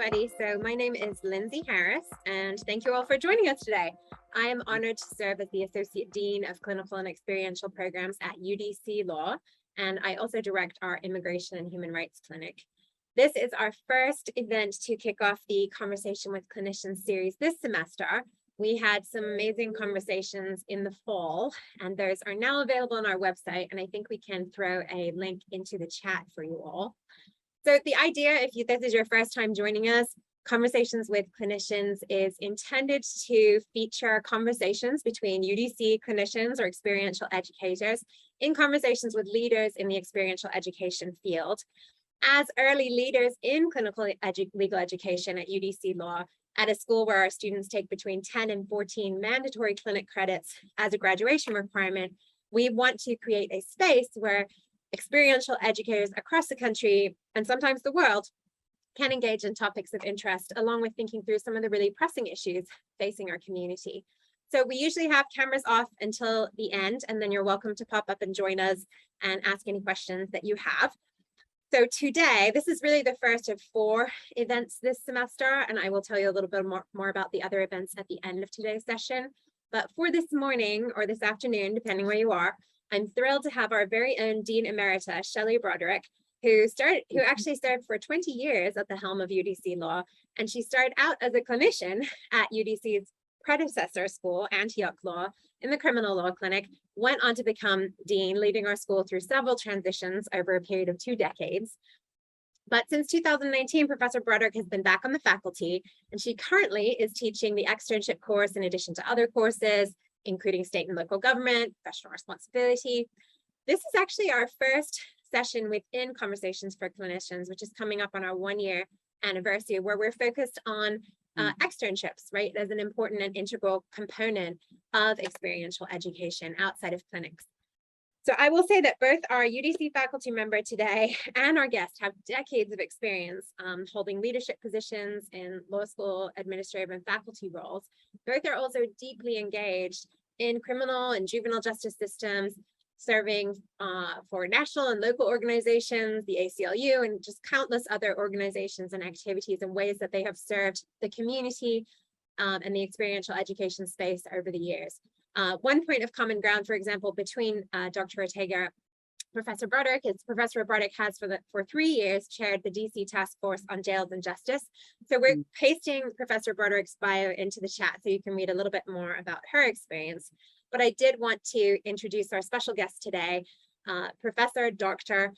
everybody. So my name is Lindsay Harris, and thank you all for joining us today. I am honored to serve as the Associate Dean of Clinical and Experiential Programs at UDC Law, and I also direct our Immigration and Human Rights Clinic. This is our first event to kick off the Conversation with Clinicians series this semester. We had some amazing conversations in the fall, and those are now available on our website, and I think we can throw a link into the chat for you all. So the idea, if this is your first time joining us, Conversations with Clinicians is intended to feature conversations between UDC clinicians or experiential educators in conversations with leaders in the experiential education field. As early leaders in clinical legal education at UDC Law, at a school where our students take between 10 and 14 mandatory clinic credits as a graduation requirement, we want to create a space where experiential educators across the country and sometimes the world can engage in topics of interest, along with thinking through some of the really pressing issues facing our community. So we usually have cameras off until the end, and then you're welcome to pop up and join us and ask any questions that you have. So today, this is really the first of 4 events this semester, and I will tell you a little bit more about the other events at the end of today's session. But for this morning or this afternoon, depending where you are, I'm thrilled to have our very own Dean Emerita, Shelley Broderick, who actually served for 20 years at the helm of UDC Law, and she started out as a clinician at UDC's predecessor school, Antioch Law, in the criminal law clinic, went on to become dean, leading our school through several transitions over a period of 2 decades. But since 2019, Professor Broderick has been back on the faculty, and she currently is teaching the externship course in addition to other courses, including state and local government, professional responsibility. This is actually our first session within Conversations for Clinicians, which is coming up on our 1-year anniversary, where we're focused on externships, right, as an important and integral component of experiential education outside of clinics. So I will say that both our UDC faculty member today and our guest have decades of experience holding leadership positions in law school, administrative, and faculty roles. Both are also deeply engaged in criminal and juvenile justice systems, serving for national and local organizations, the ACLU, and just countless other organizations and activities in ways that they have served the community and the experiential education space over the years. One point of common ground, for example, between Dr. Ortega, Professor Broderick, is Professor Broderick has for 3 years chaired the DC Task Force on Jails and Justice. So we're pasting Professor Broderick's bio into the chat so you can read a little bit more about her experience. But I did want to introduce our special guest today, Professor Dr.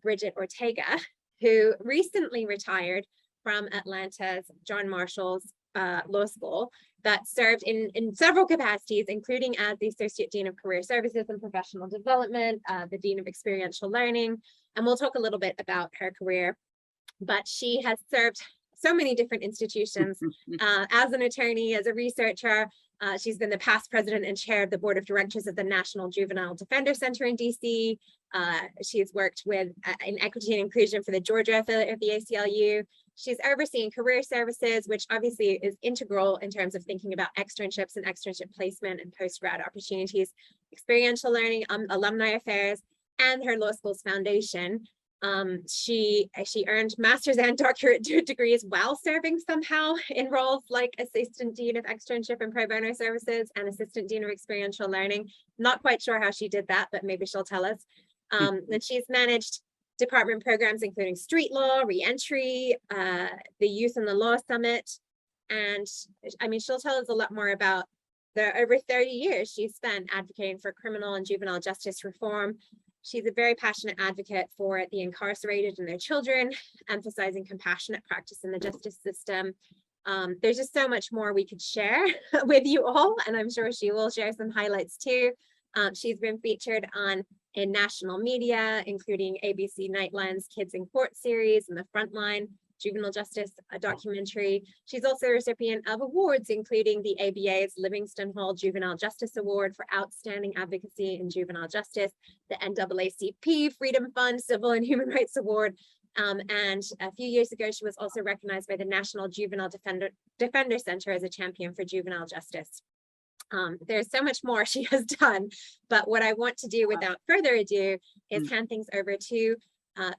Bridgett Ortega, who recently retired from Atlanta's John Marshall's Law School, that served in several capacities, including as the Associate Dean of Career Services and Professional Development, the Dean of Experiential Learning, and we'll talk a little bit about her career. But she has served so many different institutions as an attorney, as a researcher. She's been the past president and chair of the board of directors of the National Juvenile Defender Center in DC. She's worked with in equity and inclusion for the Georgia affiliate of the ACLU. She's overseeing career services, which obviously is integral in terms of thinking about externships and externship placement and post-grad opportunities, experiential learning, alumni affairs, and her law school's foundation. She earned master's and doctorate degrees while serving somehow in roles like Assistant Dean of Externship and Pro Bono Services and Assistant Dean of Experiential Learning. Not quite sure how she did that, but maybe she'll tell us. And she's managed department programs including street law, reentry, the Youth in the Law Summit. And I mean, she'll tell us a lot more about the over 30 years she's spent advocating for criminal and juvenile justice reform. She's a very passionate advocate for the incarcerated and their children, emphasizing compassionate practice in the justice system. There's just so much more we could share with you all, and I'm sure she will share some highlights too. She's been featured in national media, including ABC Nightline's Kids in Court series and the Frontline Juvenile Justice documentary. She's also a recipient of awards, including the ABA's Livingston Hall Juvenile Justice Award for Outstanding Advocacy in Juvenile Justice, the NAACP Freedom Fund Civil and Human Rights Award, and a few years ago, she was also recognized by the National Juvenile Defender Center as a champion for juvenile justice. There's so much more she has done, but what I want to do without further ado is hand things over to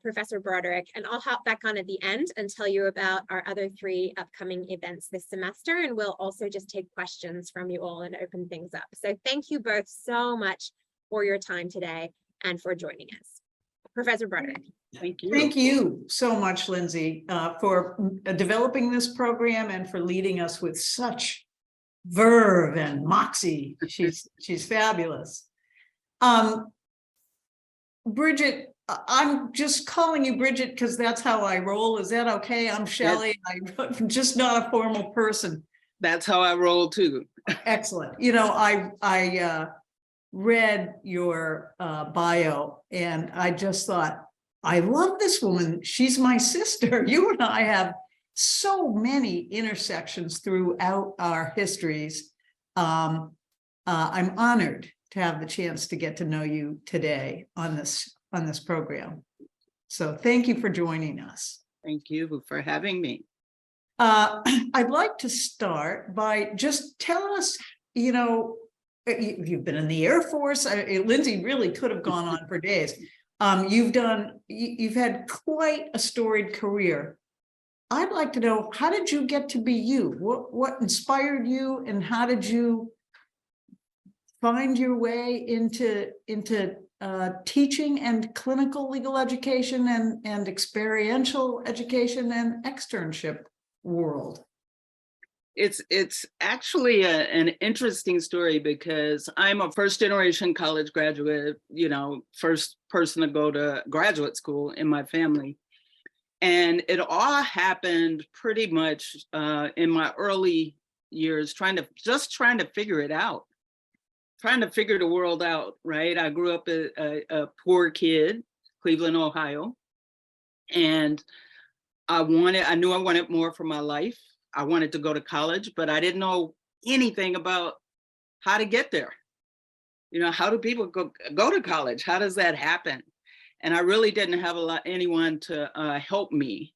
Professor Broderick, and I'll hop back on at the end and tell you about our other 3 upcoming events this semester, and we'll also just take questions from you all and open things up. So thank you both so much for your time today and for joining us. Professor Broderick. Thank you. Thank you so much, Lindsay, for developing this program and for leading us with such verve and moxie. She's fabulous. Bridgett, I'm just calling you Bridgett because that's how I roll. Is that okay? I'm Shelley. I'm just not a formal person. That's how I roll too. Excellent. You know, I read your bio and I just thought, I love this woman. She's my sister. You and I have so many intersections throughout our histories. I'm honored to have the chance to get to know you today on this program. So thank you for joining us. Thank you for having me. I'd like to start by just telling us, you know, you've been in the Air Force. Lindsay really could have gone on for days. You've had quite a storied career. I'd like to know, how did you get to be you? What inspired you, and how did you find your way into teaching and clinical legal education and experiential education and externship world? It's actually an interesting story because I'm a first generation college graduate, you know, first person to go to graduate school in my family. And it all happened pretty much in my early years, trying to figure it out, trying to figure the world out, right? I grew up a poor kid, Cleveland, Ohio. And I knew I wanted more for my life. I wanted to go to college, but I didn't know anything about how to get there. You know, how do people go to college? How does that happen? And I really didn't have anyone to help me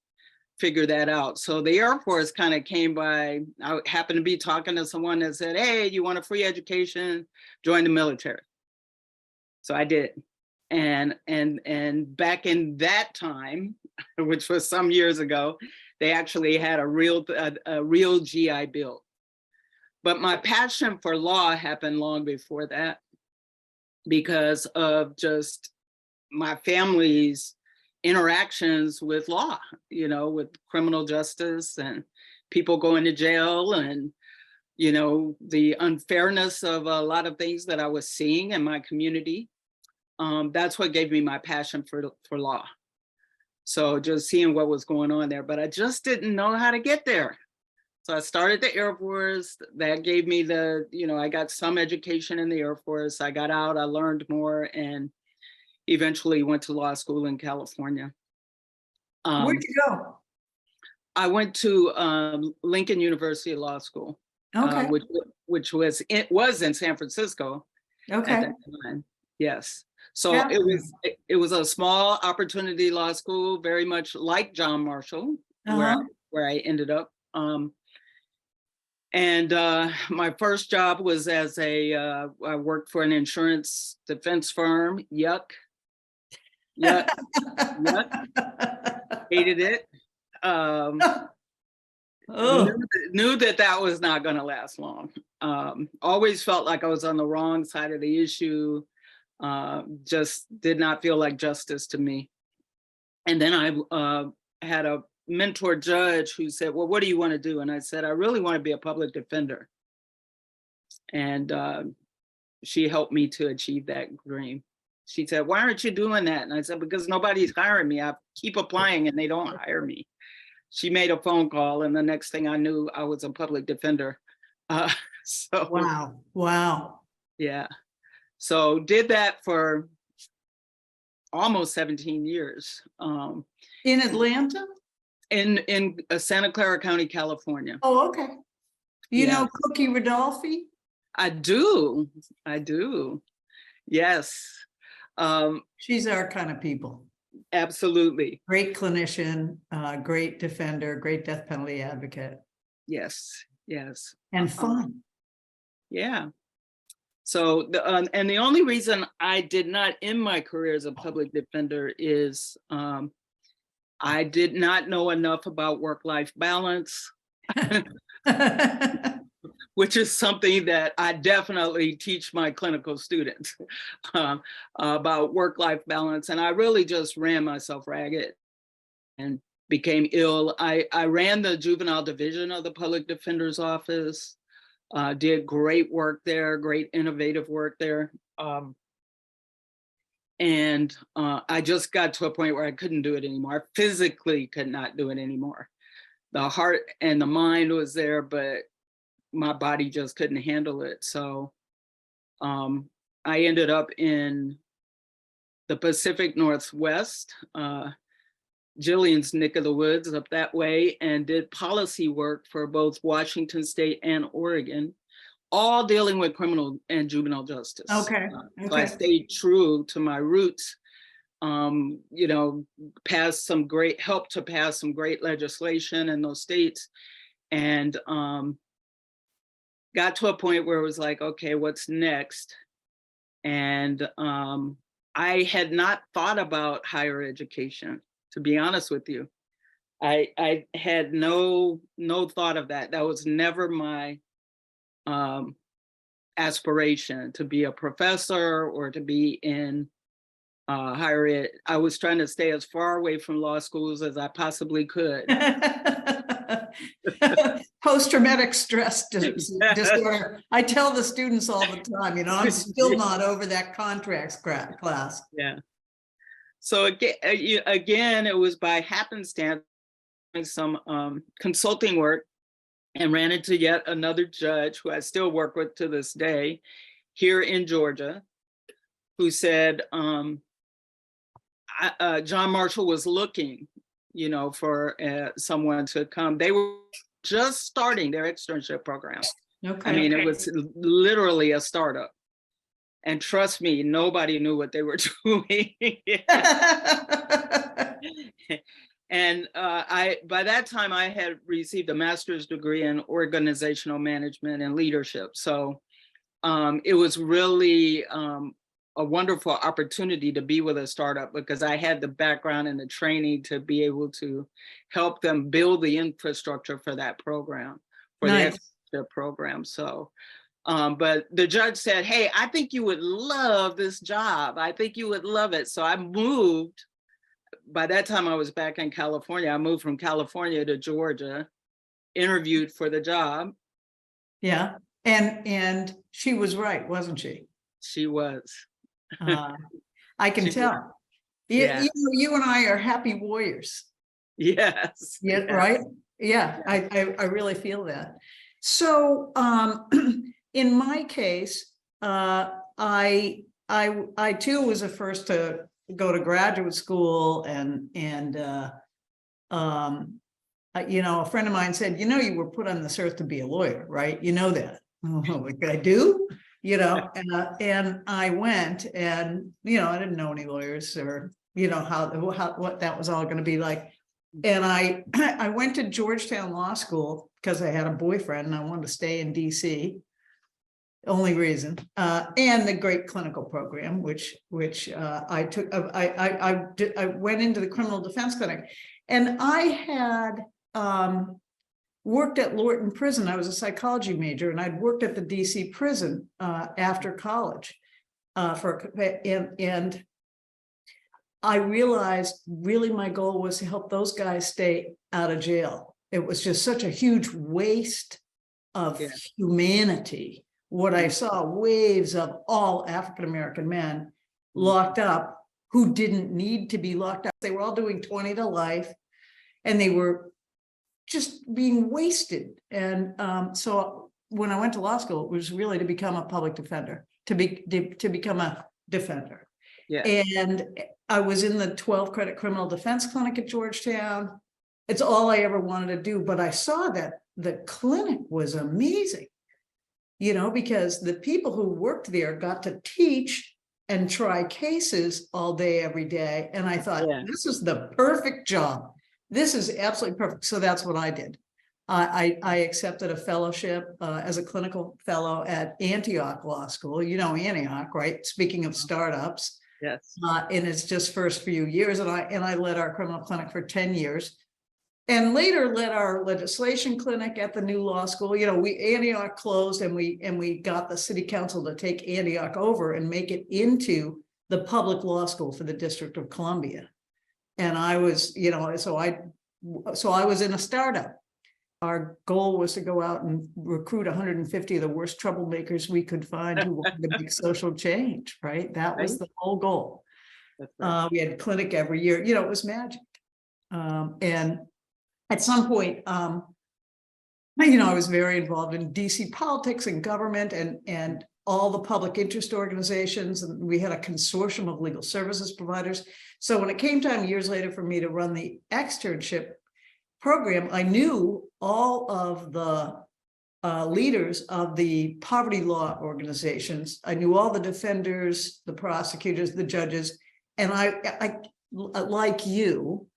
figure that out. So the Air Force kind of came by. I happened to be talking to someone that said, hey, you want a free education? Join the military. So I did. And back in that time, which was some years ago, they actually had a real GI Bill. But my passion for law happened long before that because of just my family's interactions with law, you know, with criminal justice and people going to jail and, you know, the unfairness of a lot of things that I was seeing in my community. That's what gave me my passion for law. So just seeing what was going on there, but I just didn't know how to get there. So I started the Air Force. That gave me I got some education in the Air Force. I got out, I learned more, and eventually went to law school in California. Where'd you go? I went to Lincoln University Law School, Okay. which was in San Francisco Okay. at that time. Yes. So Yeah. it was a small opportunity law school, very much like John Marshall, where I ended up. And my first job was as I worked for an insurance defense firm. Yuck. Hated it. Knew that was not going to last long. Always felt like I was on the wrong side of the issue. Just did not feel like justice to me. And then I had a mentor judge who said, well, what do you want to do? And I said, I really want to be a public defender. And she helped me to achieve that dream. She said, why aren't you doing that? And I said, because nobody's hiring me. I keep applying and they don't hire me. She made a phone call and the next thing I knew, I was a public defender. Wow. Yeah. So did that for almost 17 years. In Atlanta? In Santa Clara County, California. Oh, okay. You know Cookie Rodolphe? I do. Yes. She's our kind of people. Absolutely. Great clinician, great defender, great death penalty advocate. Yes. And fun. Yeah. So, and the only reason I did not end my career as a public defender is I did not know enough about work-life balance, which is something that I definitely teach my clinical students about work-life balance. And I really just ran myself ragged and became ill. I ran the juvenile division of the public defender's office, did great work there, great innovative work there. And I just got to a point where I couldn't do it anymore. I physically could not do it anymore. The heart and the mind was there, but my body just couldn't handle it. So I ended up in the Pacific Northwest, Jillian's neck of the woods up that way, and did policy work for both Washington State and Oregon, all dealing with criminal and juvenile justice. Okay. So I stayed true to my roots, you know, helped to pass some great legislation in those states, and got to a point where it was like, okay, what's next? And I had not thought about higher education, to be honest with you. I had no thought of that. That was never my aspiration, to be a professor or to be in higher ed. I was trying to stay as far away from law schools as I possibly could. Post-traumatic stress disorder. I tell the students all the time, you know, I'm still not over that contracts class. Yeah. So again, it was by happenstance, some consulting work, and ran into yet another judge who I still work with to this day here in Georgia, who said, John Marshall was looking, you know, for someone to come. They were just starting their externship program. Okay. I mean, it was literally a startup. And trust me, nobody knew what they were doing. And by that time, I had received a master's degree in organizational management and leadership. So it was really a wonderful opportunity to be with a startup, because I had the background and the training to be able to help them build the infrastructure for that program, for Nice. their program. So, but the judge said, hey, I think you would love this job. I think you would love it. So I moved. By that time, I was back in California. I moved from California to Georgia, interviewed for the job. Yeah. And she was right, wasn't she? She was. I can tell. Yeah. You and I are happy warriors. Yes. Yeah, yes. right. Yeah, I really feel that. So in my case, I too was the first to go to graduate school, and you know, a friend of mine said, you know, you were put on this earth to be a lawyer, right? You know that. Oh, I do, you know, and I went, and, you know, I didn't know any lawyers, or, you know, what that was all going to be like. And I went to Georgetown Law School because I had a boyfriend and I wanted to stay in DC. Only reason, and the great clinical program, which I took. I went into the criminal defense clinic, and I had worked at Lorton Prison. I was a psychology major, and I'd worked at the DC prison after college and I realized really my goal was to help those guys stay out of jail. It was just such a huge waste of humanity. What I saw, waves of all African-American men locked up who didn't need to be locked up. They were all doing 20 to life, and they were just being wasted. And so when I went to law school, it was really to become a public defender, to become a defender. Yeah. And I was in the 12 credit criminal defense clinic at Georgetown. It's all I ever wanted to do, but I saw that the clinic was amazing, you know, because the people who worked there got to teach and try cases all day, every day. And I thought, this is the perfect job. This is absolutely perfect. So that's what I did. I accepted a fellowship as a clinical fellow at Antioch Law School. You know Antioch, right? Speaking of startups. Yes. In its just first few years, and I led our criminal clinic for 10 years. And later led our legislation clinic at the new law school. You know, Antioch closed, and we got the city council to take Antioch over and make it into the public law school for the District of Columbia. And I was, you know, so I was in a startup. Our goal was to go out and recruit 150 of the worst troublemakers we could find who wanted to make social change, right? That was the whole goal. Right. We had a clinic every year, you know, it was magic. And at some point, you know, I was very involved in DC politics and government and all the public interest organizations. And we had a consortium of legal services providers. So when it came time years later for me to run the externship program, I knew all of the leaders of the poverty law organizations. I knew all the defenders, the prosecutors, the judges, and I like you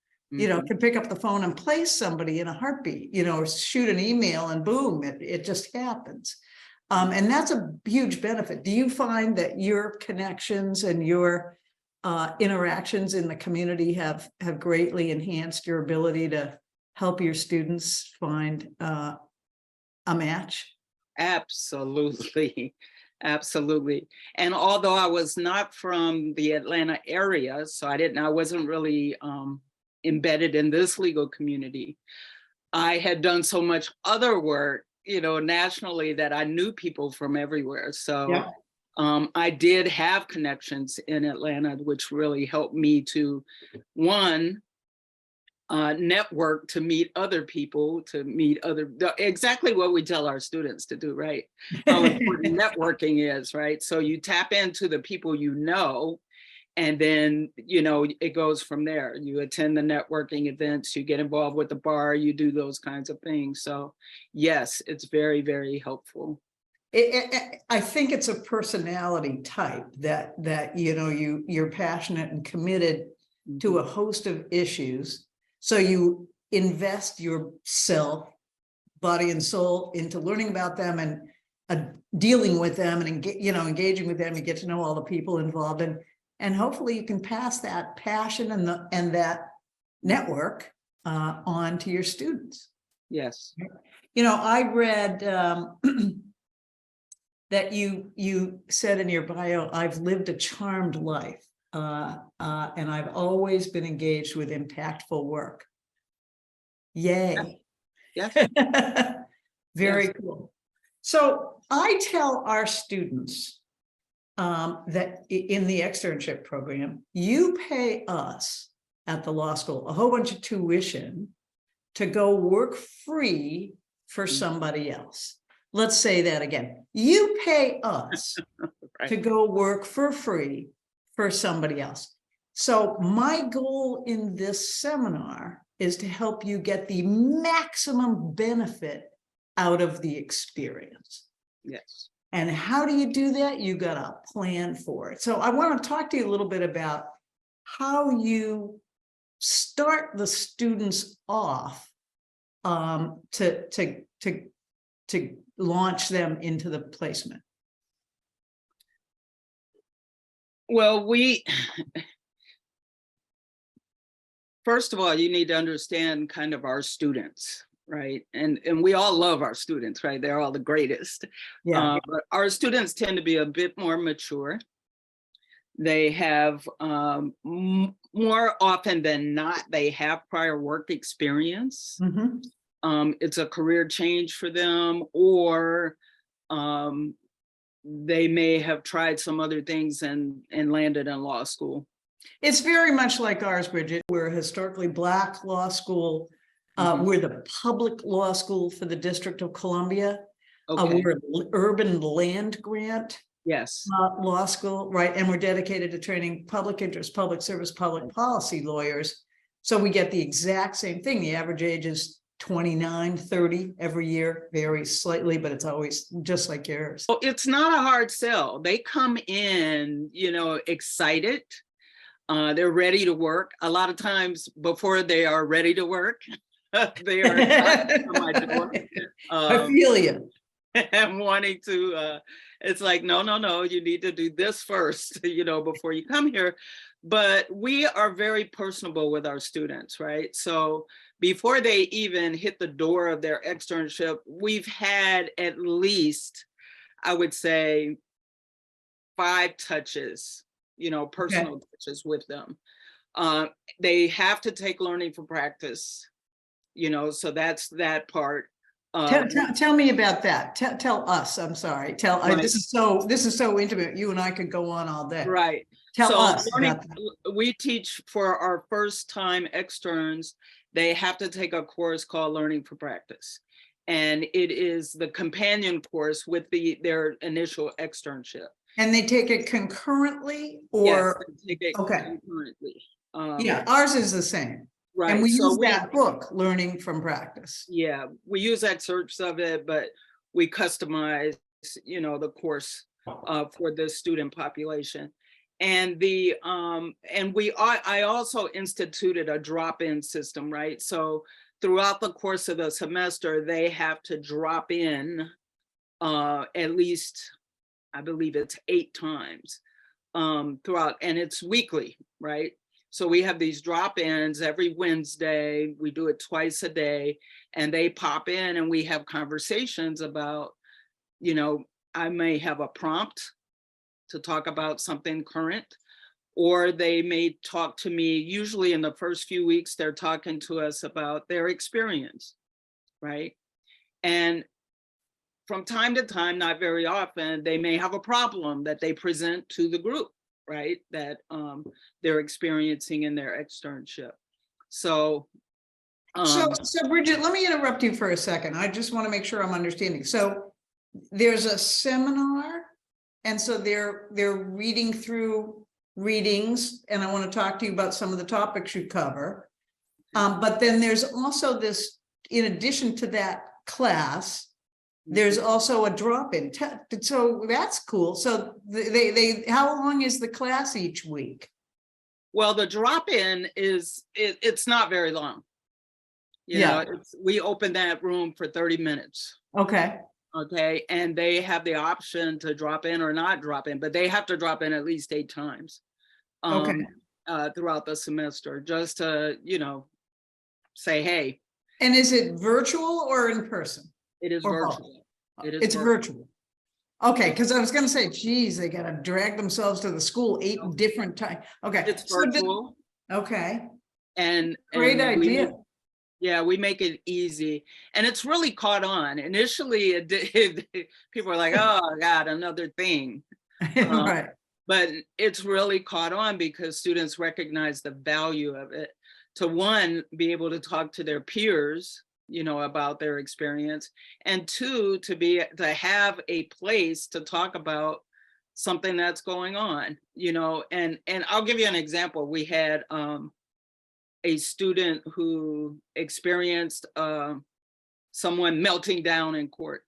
know, can pick up the phone and place somebody in a heartbeat, you know, or shoot an email and boom, it just happens. And that's a huge benefit. Do you find that your connections and your interactions in the community have greatly enhanced your ability to help your students find a match? Absolutely. Absolutely. And although I was not from the Atlanta area, so I wasn't really embedded in this legal community, I had done so much other work, you know, nationally, that I knew people from everywhere. So I did have connections in Atlanta, which really helped me to, one, network, to meet other people, to meet exactly what we tell our students to do, right? How important networking is, right? So you tap into the people you know, and then, you know, it goes from there. You attend the networking events, you get involved with the bar, you do those kinds of things. So yes, it's very, very helpful. I think it's a personality type that you know, you're passionate and committed to a host of issues. So you invest yourself, body and soul, into learning about them and dealing with them and you know, engaging with them. You get to know all the people involved, and hopefully you can pass that passion and that network on to your students. Yes. You know, I read that you said in your bio, "I've lived a charmed life. And I've always been engaged with impactful work." Yay. Yes. Very yes. Cool. So I tell our students that in the externship program, you pay us at the law school a whole bunch of tuition to go work free for somebody else. Let's say that again. You pay us right. to go work for free for somebody else. So my goal in this seminar is to help you get the maximum benefit out of the experience. Yes. And how do you do that? You got to plan for it. So I want to talk to you a little bit about how you start the students off to launch them into the placement. Well, first of all, you need to understand kind of our students, right? And we all love our students, right? They're all the greatest. Yeah. But our students tend to be a bit more mature. They have more often than not, they have prior work experience. Mm-hmm. It's a career change for them, or they may have tried some other things and landed in law school. It's very much like ours, Bridgett. We're a historically Black law school. We're the public law school for the District of Columbia. Okay. We're an urban land grant law school, right? And we're dedicated to training public interest, public service, public policy lawyers. So we get the exact same thing. The average age is 29, 30 every year, varies slightly, but it's always just like yours. Well, it's not a hard sell. They come in, you know, excited. They're ready to work. A lot of times before they are ready to work, They are knocking on my door. I feel you. And wanting to, it's like, no, you need to do this first, before you come here. But we are very personable with our students, right? So before they even hit the door of their externship, we've had at least, I would say, 5 touches, personal touches with them. They have to take learning for practice, so that's that part. Tell me about that. Tell us. I'm sorry. Right. This is so intimate. You and I could go on all day. Right. Tell us about that. We teach for our first time externs. They have to take a course called Learning for Practice, and it is the companion course with their initial externship. And they take it concurrently, or yes, they take it concurrently. Yeah, ours is the same. Right. And we use that book, Learning from Practice. Yeah, we use excerpts of it, but we customize, the course for the student population. And I also instituted a drop-in system, right? So throughout the course of the semester, they have to drop in at least, I believe it's 8 times throughout, and it's weekly, right? So we have these drop-ins every Wednesday. We do it twice a day, and they pop in and we have conversations about, I may have a prompt to talk about something current, or they may talk to me. Usually in the first few weeks, they're talking to us about their experience, right? And from time to time, not very often, they may have a problem that they present to the group, right? That they're experiencing in their externship. So Bridgett, let me interrupt you for a second. I just want to make sure I'm understanding. So there's a seminar, and so they're reading through readings, and I want to talk to you about some of the topics you cover. But then there's also this, in addition to that class, there's also a drop-in. So that's cool. So how long is the class each week? Well, the drop-in it's not very long. We open that room for 30 minutes. Okay. Okay. And they have the option to drop in or not drop in, but they have to drop in at least 8 times throughout the semester, just to, say, hey. And is it virtual or in person? It is virtual. It's virtual. Okay, because I was going to say, geez, they got to drag themselves to the school 8 different times. Okay, it's virtual. Okay, and great idea. We make it easy, and it's really caught on. Initially, people are like, "Oh God, another thing," right? But it's really caught on because students recognize the value of it. To one, be able to talk to their peers, about their experience, and 2, to have a place to talk about something that's going on, and I'll give you an example. We had a student who experienced someone melting down in court.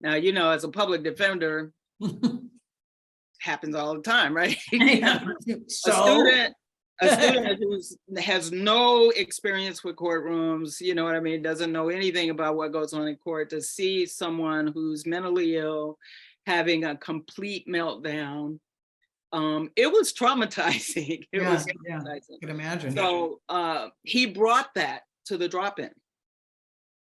Now, as a public defender, happens all the time, right? So a student who has no experience with courtrooms, doesn't know anything about what goes on in court, to see someone who's mentally ill having a complete meltdown, it was traumatizing. I can imagine. So he brought that to the drop-in,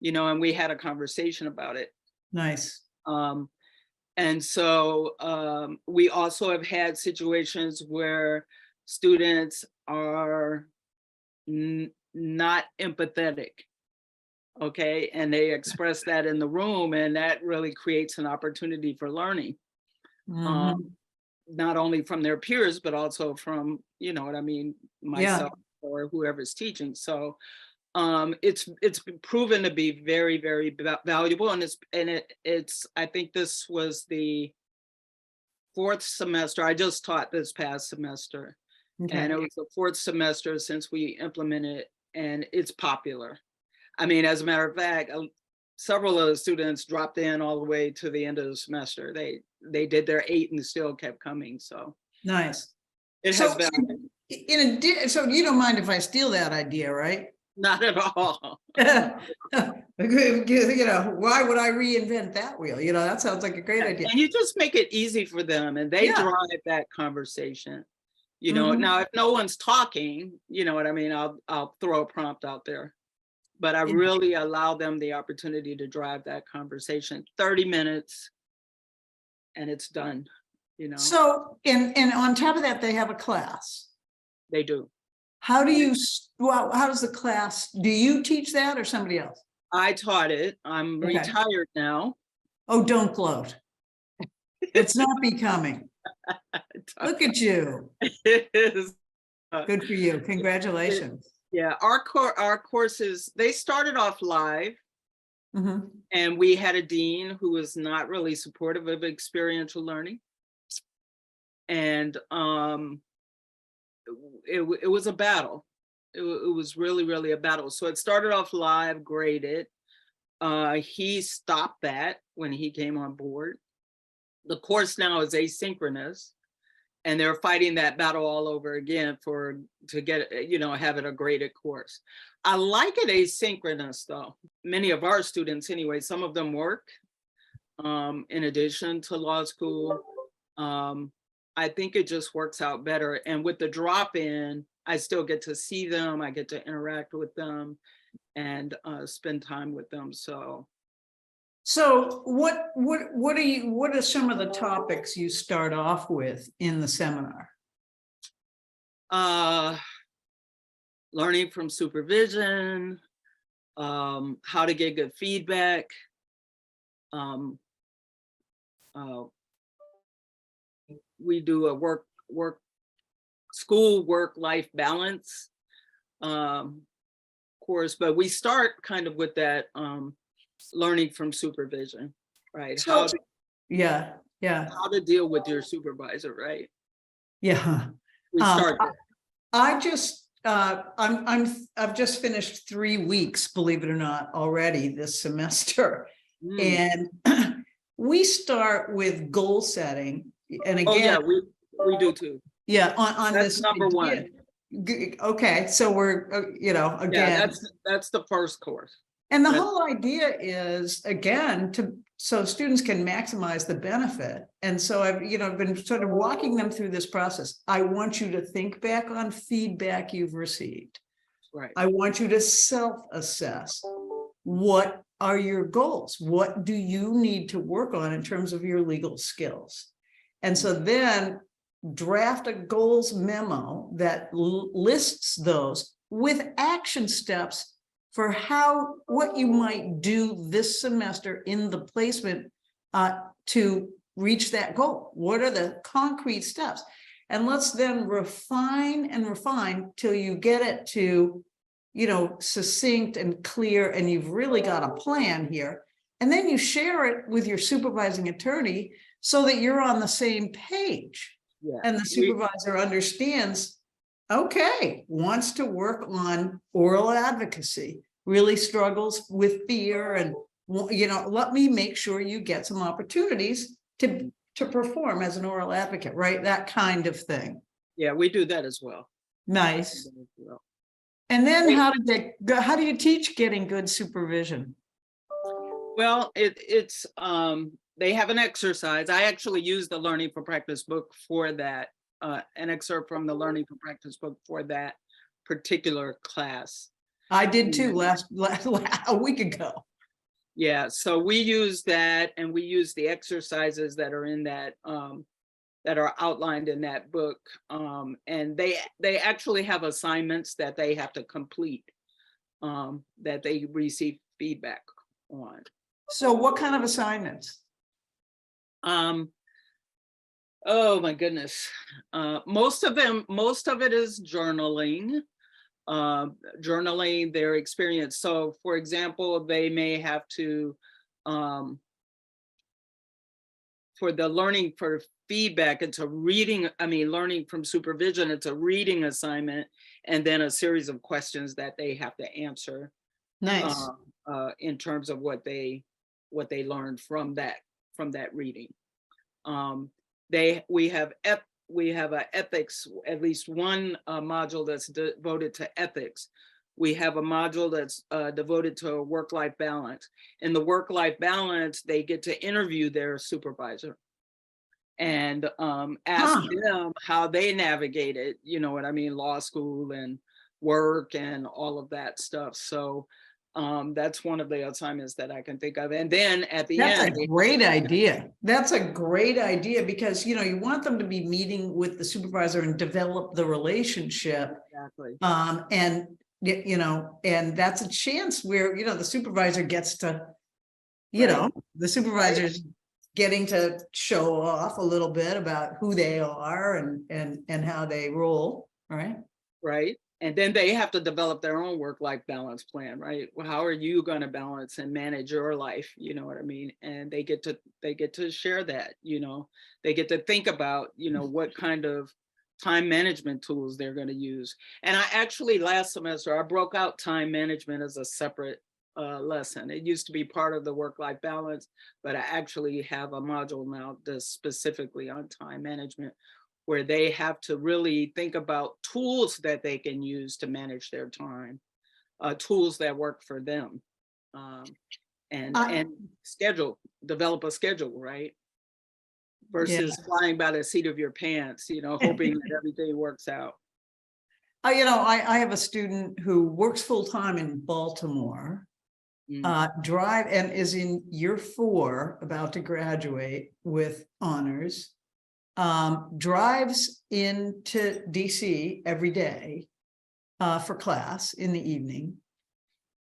and we had a conversation about it. Nice. And so we also have had situations where students are not empathetic, okay, and they express that in the room, and that really creates an opportunity for learning, not only from their peers, but also from, myself or whoever's teaching. So it's proven to be very, very valuable, and it's I think this was the 4th semester. I just taught this past semester. Okay. And it was the 4th semester since we implemented it, and it's popular. I mean, as a matter of fact, several of the students dropped in all the way to the end of the semester. They did their 8 and still kept coming. So nice. It has value. So you don't mind if I steal that idea, right? Not at all. You know, why would I reinvent that wheel? You know, that sounds like a great idea. And you just make it easy for them, and they Yeah. drive that conversation. You know, Mhm. now if no one's talking, you know what I mean, I'll throw a prompt out there. But I Yeah. really allow them the opportunity to drive that conversation. 30 minutes and it's done, you know. So, and on top of that, they have a class. They do. How do you, well, how does the class, do you teach that or somebody else? I taught it. I'm Okay. retired now. Oh, don't gloat. It's not becoming. Look at you. It is. Good for you. Congratulations. Yeah, our courses, they started off live, Mhm. and we had a dean who was not really supportive of experiential learning. And it was a battle. It was really, really a battle. So it started off live, graded. He stopped that when he came on board. The course now is asynchronous, and they're fighting that battle all over again to get, you know, have it a graded course. I like it asynchronous though. Many of our students anyway, some of them work in addition to law school. I think it just works out better. And with the drop-in, I still get to see them, I get to interact with them and spend time with them. So what are some of the topics you start off with in the seminar? Learning from supervision, how to get good feedback, we do a school work-life balance course, but we start kind of with that learning from supervision, right? So, how to deal with your supervisor, right? Yeah. We start there. I just I've just finished 3 weeks, believe it or not, already this semester. And we start with goal setting. And again, oh yeah, we do too. Yeah, on That's this number one. Okay, so we're you know, again, yeah, that's the first course. And the whole idea is, again, so students can maximize the benefit. And so I've been sort of walking them through this process. I want you to think back on feedback you've received. Right. I want you to self-assess. What are your goals? What do you need to work on in terms of your legal skills? And so then draft a goals memo that lists those with action steps for what you might do this semester in the placement to reach that goal. What are the concrete steps? And let's then refine and refine till you get it to, succinct and clear, and you've really got a plan here. And then you share it with your supervising attorney so that you're on the same page. Yeah. And the supervisor understands, okay, wants to work on oral advocacy, really struggles with fear, and let me make sure you get some opportunities to perform as an oral advocate, right? That kind of thing. Yeah, we do that as well. Nice. And then how do you teach getting good supervision? Well, it's they have an exercise. I actually use the Learning for Practice book for that, an excerpt from the Learning for Practice book for that particular class. I did too a week ago. Yeah, so we use that, and we use the exercises that are in that, that are outlined in that book. And they actually have assignments that they have to complete, that they receive feedback on. So what kind of assignments? Oh my goodness. Most of it is journaling. Journaling their experience. So for example, they may have to, for the learning for feedback, it's a reading, learning from supervision, it's a reading assignment, and then a series of questions that they have to answer. Nice. In terms of what they learned from that reading. We have a ethics, at least one module that's devoted to ethics, we have a module that's devoted to work-life balance. In the work-life balance, they get to interview their supervisor and ask them how they navigated, you know what I mean, law school and work and all of that stuff. So that's one of the assignments that I can think of. And then at the end, that's a great idea. That's a great idea, because you know, you want them to be meeting with the supervisor and develop the relationship. exactly. And you know, and that's a chance where, you know, the supervisor gets to, you Right. know, the supervisor's getting to show off a little bit about who they are and how they roll, right? Right. And then they have to develop their own work-life balance plan, right? Well, how are you going to balance and manage your life? You know what I mean? And they get to share that, you know, they get to think about, you know, what kind of time management tools they're going to use. And I actually, last semester, I broke out time management as a separate lesson. It used to be part of the work-life balance, but I actually have a module now that's specifically on time management, where they have to really think about tools that they can use to manage their time, tools that work for them, and develop a schedule, right? Versus flying by the seat of your pants, you know, hoping that everything works out. You know, I have a student who works full-time in Baltimore, drive and is in year 4, about to graduate with honors, drives into DC every day for class in the evening,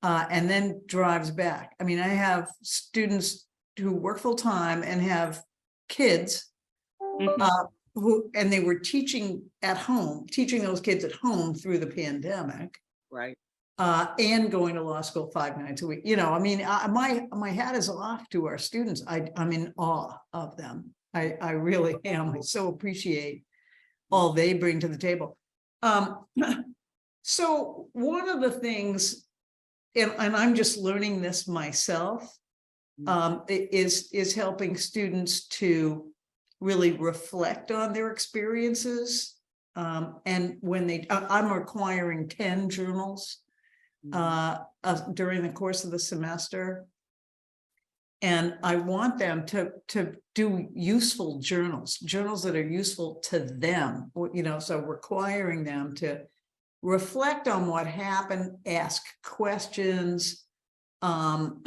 and then drives back. I mean, I have students who work full-time and have kids and they were teaching at home, teaching those kids at home through the pandemic. Right. And going to law school 5 nights a week. You know, I mean, my hat is off to our students. I'm in awe of them. I really am. I so appreciate all they bring to the table. So one of the things, and I'm just learning this myself, is helping students to really reflect on their experiences. And when I'm requiring 10 journals during the course of the semester. And I want them to do useful journals that are useful to them, you know, so requiring them to reflect on what happened, ask questions, and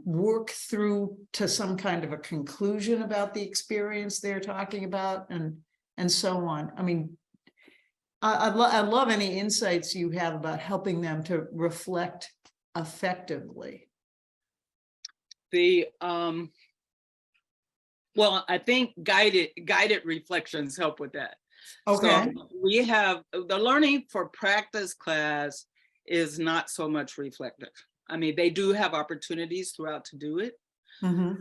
work through to some kind of a conclusion about the experience they're talking about, and so on. I mean, I love any insights you have about helping them to reflect effectively. Well, I think guided reflections help with that. Okay. So we have the learning for practice class is not so much reflective. I mean, they do have opportunities throughout to do it,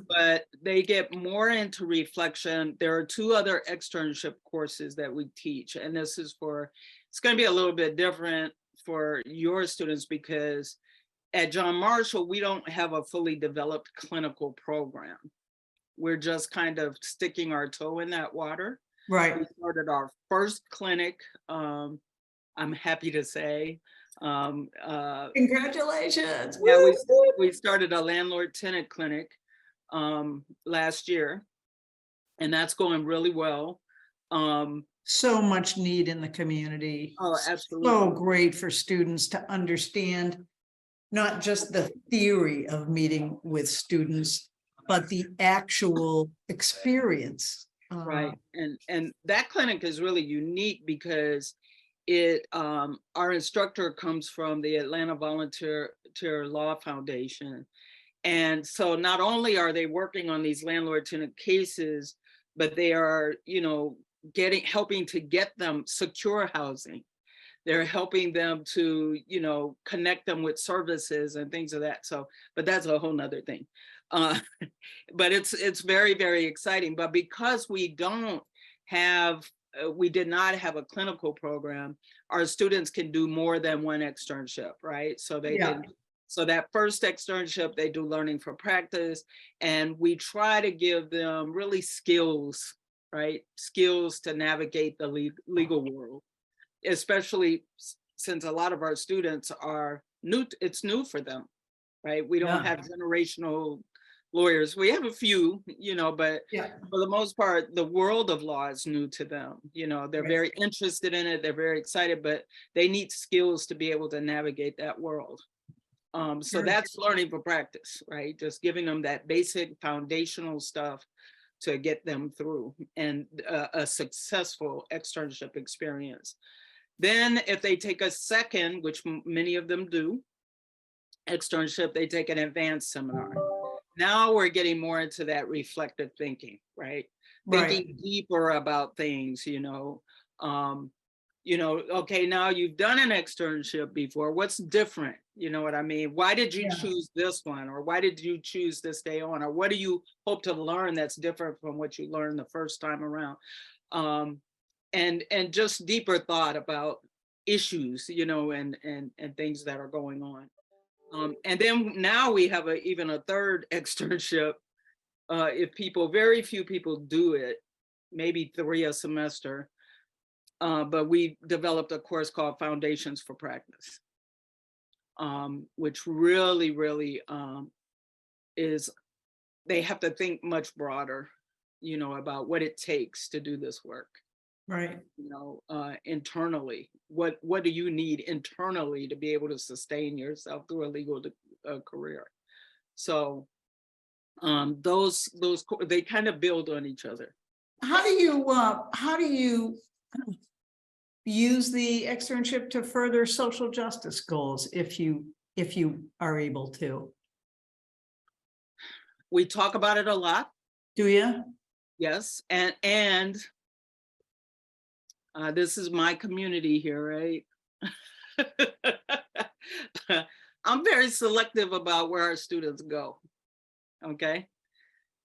but they get more into reflection. There are 2 other externship courses that we teach, and this is it's going to be a little bit different for your students, because at John Marshall, we don't have a fully developed clinical program. We're just kind of sticking our toe in that water. Right. We started our first clinic, I'm happy to say. Congratulations. Yeah, we started a landlord-tenant clinic last year, and that's going really well. So much need in the community. Oh, absolutely. So great for students to understand not just the theory of meeting with students, but the actual experience. Right. And that clinic is really unique because our instructor comes from the Atlanta Volunteer Law Foundation. And so not only are they working on these landlord-tenant cases, but they are, you know, helping to get them secure housing. They're helping them to, you know, connect them with services and things of that. So, but that's a whole nother thing. But it's very, very exciting. But because we did not have a clinical program, our students can do more than one externship, right? So so that first externship, they do learning for practice, and we try to give them really skills, right? Skills to navigate the legal world. especially since a lot of our students are new, it's new for them, right? We don't have generational lawyers. We have a few, but for the most part, the world of law is new to them. They're very interested in it. They're very excited, but they need skills to be able to navigate that world. So that's learning for practice, right? Just giving them that basic foundational stuff to get them through and a successful externship experience. Then if they take a second, which many of them do, externship, they take an advanced seminar. Now we're getting more into that reflective thinking, right? Thinking deeper about things, okay, now you've done an externship before. What's different? You know what I mean? Why did you choose this one? Or why did you choose this day on? Or what do you hope to learn that's different from what you learned the first time around? And just deeper thought about issues, and things that are going on. And then now we have even a third externship. If very few people do it, maybe 3 a semester. But we developed a course called Foundations for Practice, which really, really is, they have to think much broader, about what it takes to do this work. Right. Internally, what do you need internally to be able to sustain yourself through a legal career? So those they kind of build on each other. How do you use the externship to further social justice goals if you are able to? We talk about it a lot. Do you? Yes, and this is my community here, right? I'm very selective about where our students go. Okay.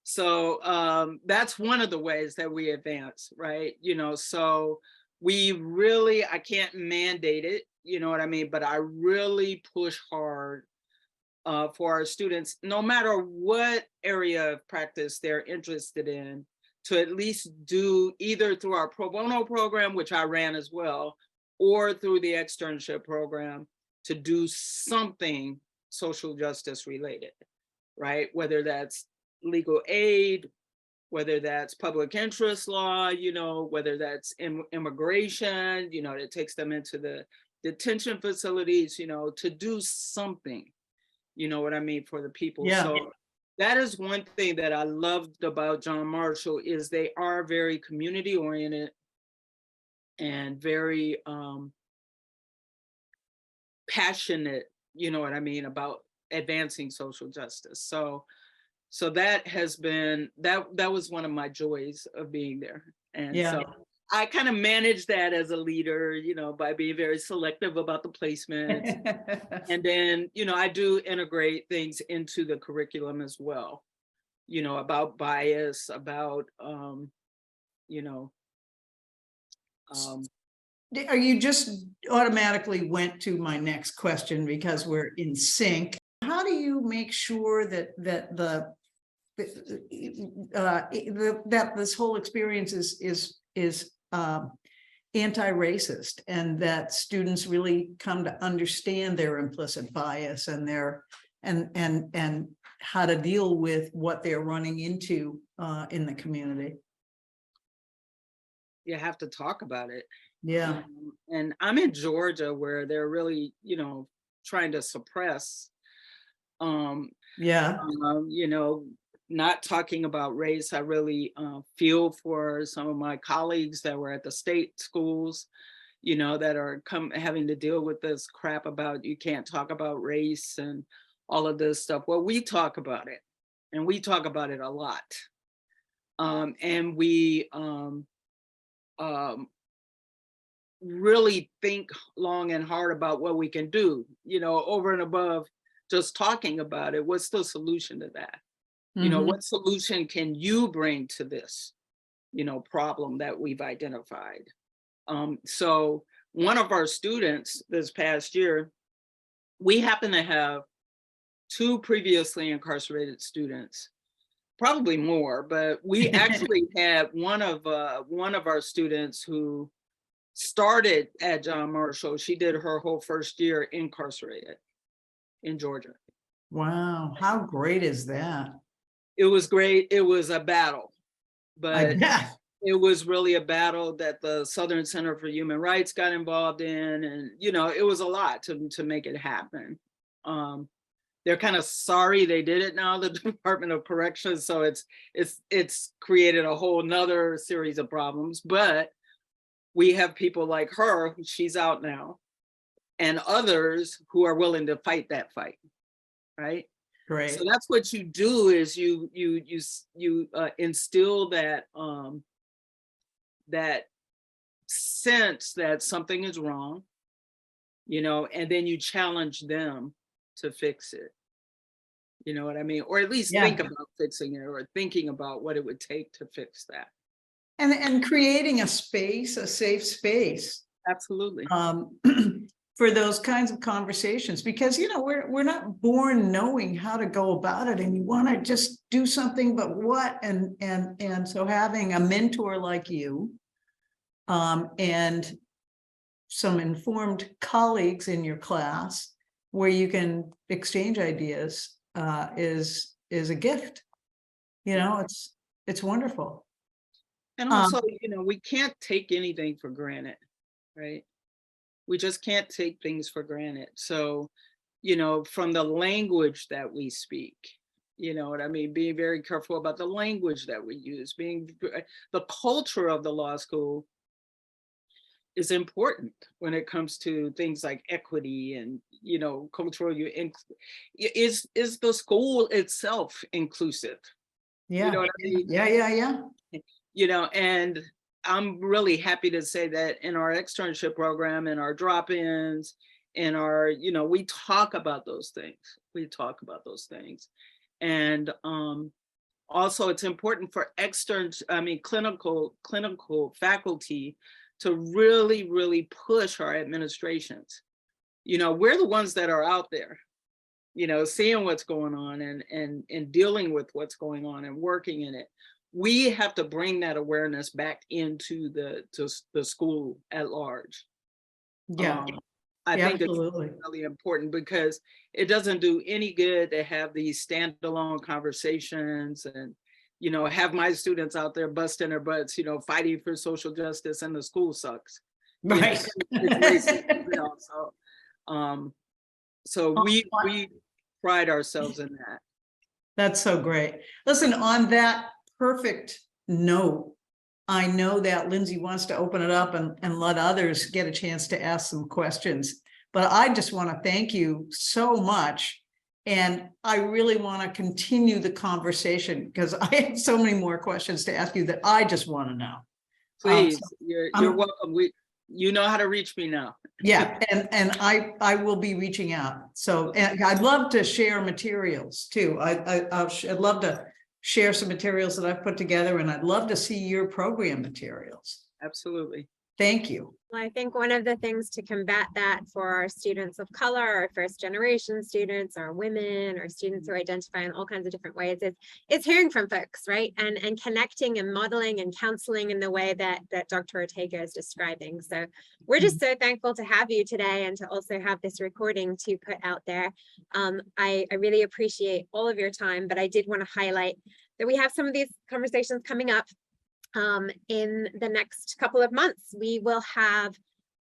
So that's one of the ways that we advance, right? So we really, I can't mandate it, you know what I mean? But I really push hard for our students, no matter what area of practice they're interested in, to at least do either through our pro bono program, which I ran as well, or through the externship program, to do something social justice related, right? Whether that's legal aid, whether that's public interest law, whether that's immigration, it takes them into the detention facilities, to do something, you know what I mean, for the people. Yeah. So that is one thing that I loved about John Marshall, is they are very community oriented and very passionate, you know what I mean, about advancing social justice. So that has been, that was one of my joys of being there. And so I kind of manage that as a leader, by being very selective about the placement. And then, I do integrate things into the curriculum as well, about bias, about, you just automatically went to my next question because we're in sync. How do you make sure that that this whole experience is anti-racist, and that students really come to understand their implicit bias and and how to deal with what they're running into in the community? You have to talk about it. Yeah. And I'm in Georgia, where they're really, trying to suppress, not talking about race. I really feel for some of my colleagues that were at the state schools, that are having to deal with this crap about you can't talk about race and all of this stuff. Well, we talk about it, and we talk about it a lot. And we really think long and hard about what we can do, over and above just talking about it. What's the solution to that? What solution can you bring to this, problem that we've identified? So one of our students this past year, we happen to have 2 previously incarcerated students, probably more, but we actually had one of our students who started at John Marshall. She did her whole first year incarcerated in Georgia. Wow, how great is that? It was great. It was a battle, I but bet. it was really a battle that the Southern Center for Human Rights got involved in. And, you know, it was a lot to make it happen. They're kind of sorry they did it now, the Department of Corrections. So it's created a whole nother series of problems, but we have people like her, she's out now, and others who are willing to fight that fight, right? Great. So that's what you do, is you instill that that sense that something is wrong, you know, and then you challenge them to fix it. You know what I mean? Or at least think about fixing it, or thinking about what it would take to fix that. And creating a space, a safe space. Absolutely. For those kinds of conversations, because, you know, we're not born knowing how to go about it, and you want to just do something, but what? And so having a mentor like you, and some informed colleagues in your class where you can exchange ideas, is a gift. You know, it's wonderful. And also, you know, we can't take anything for granted, right? We just can't take things for granted. So, you know, from the language that we speak, you know what I mean? Being very careful about the language that we use, the culture of the law school is important when it comes to things like equity and, you know, cultural, is the school itself inclusive? Yeah. You know what I mean? Yeah. You know, and I'm really happy to say that in our externship program and our drop-ins and our, you know, we talk about those things. And also it's important for clinical faculty to really push our administrations. You know, we're the ones that are out there, you know, seeing what's going on and dealing with what's going on and working in it. We have to bring that awareness back into the school at large. Yeah. I think absolutely. it's really important, because it doesn't do any good to have these standalone conversations and, you know, have my students out there busting their butts, you know, fighting for social justice, and the school sucks. Right. You know, it's racist, you know, so we pride ourselves in that. That's so great. Listen, on that perfect note, I know that Lindsay wants to open it up and let others get a chance to ask some questions, but I just want to thank you so much. And I really want to continue the conversation, because I have so many more questions to ask you that I just want to know. Please, you're welcome. You know how to reach me now. Yeah, and I will be reaching out. So, and I'd love to share materials too. I'd love to share some materials that I've put together, and I'd love to see your program materials. Absolutely. Thank you. Well, I think one of the things to combat that for our students of color, our first generation students, our women, or students who identify in all kinds of different ways, is hearing from folks, right? And connecting and modeling and counseling in the way that Dr. Ortega is describing. So we're just so thankful to have you today, and to also have this recording to put out there. I really appreciate all of your time, but I did want to highlight that we have some of these conversations coming up in the next couple of months. We will have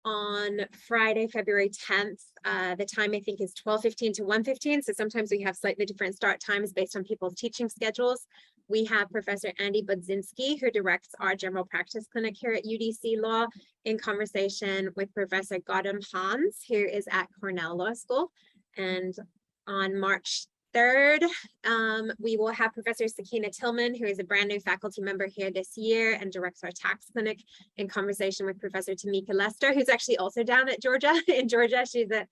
on Friday, February 10th, the time I think is 12:15 to 1:15. So sometimes we have slightly different start times based on people's teaching schedules. We have Professor Andy Budzinski, who directs our general practice clinic here at UDC Law, in conversation with Professor Gautam Hans, who is at Cornell Law School. And on March 3rd, we will have Professor Sakina Tillman, who is a brand new faculty member here this year and directs our tax clinic, in conversation with Professor Tamika Lester, who's actually also down at in Georgia. She's at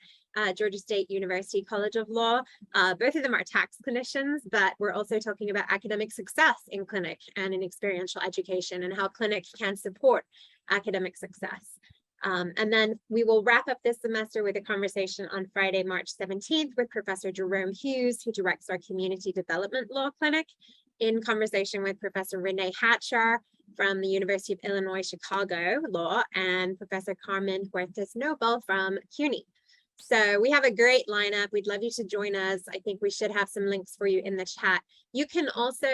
Georgia State University College of Law. Both of them are tax clinicians, but we're also talking about academic success in clinic and in experiential education, and how clinic can support academic success. And then we will wrap up this semester with a conversation on Friday, March 17th with Professor Jerome Hughes, who directs our Community Development Law Clinic, in conversation with Professor Renee Hatcher, from the University of Illinois, Chicago Law, and Professor Carmen Huertas Noble from CUNY. So we have a great lineup. We'd love you to join us. I think we should have some links for you in the chat. You can also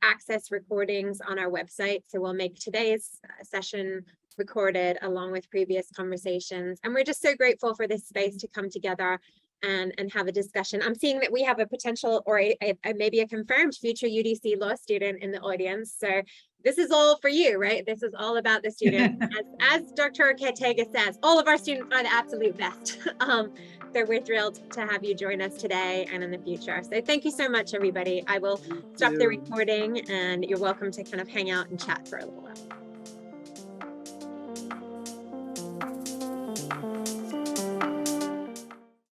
access recordings on our website. So we'll make today's session recorded along with previous conversations. And we're just so grateful for this space to come together and have a discussion. I'm seeing that we have a potential or maybe a confirmed future UDC law student in the audience. So this is all for you, right? This is all about the student. As Dr. Ortega says, all of our students are the absolute best. So we're thrilled to have you join us today and in the future. So thank you so much, everybody. I will stop the recording and you're welcome to kind of hang out and chat for a little while.